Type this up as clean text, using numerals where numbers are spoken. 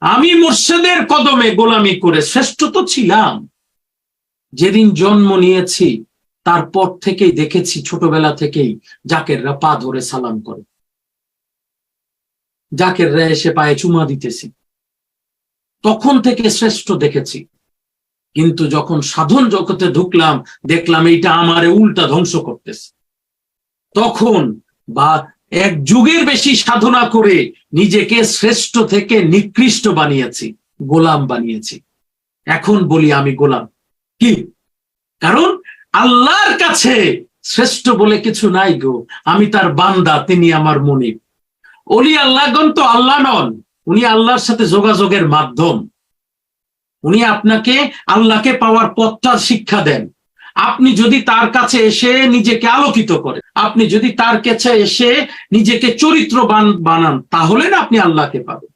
আমি মুর্শিদের কদমে গোলামি করে শ্রেষ্ঠ তো ছিলাম। যেদিন জন্ম নিয়েছি তারপর থেকেই দেখেছি, ছোটবেলা থেকেই জাকেররা পা ধরে সালাম করে, জাকেররা এসে পায়ে চুমা দিতেছি, তখন থেকে শ্রেষ্ঠ দেখেছি। কিন্তু যখন সাধন জগতে ঢুকলাম, দেখলাম এইটা আমারে উল্টা ধ্বংস করতেছে। তখন বা এক যুগের বেশি সাধনা করে নিজেকে শ্রেষ্ঠ থেকে নিকৃষ্ট বানিয়েছি, গোলাম বানিয়েছি। এখন বলি আমি গোলাম। কি কারণ? আল্লাহর কাছে শ্রেষ্ঠ বলে কিছু নাই গো, আমি তার বান্দা, তিনি আমার মুনিব। ওলি আল্লাহগণ তো আল্লাহ নন, উনি আল্লাহর সাথে যোগাযোগের মাধ্যম। উনি আপনাকে আল্লাহকে পাওয়ার পথটা শিক্ষা দেন। আপনি যদি তার কাছে এসে নিজেকে আলোকিত করেন, আপনি যদি তার কাছে এসে নিজেকে চরিত্রবান বানান, তাহলে না আপনি আল্লাহকে পাবেন।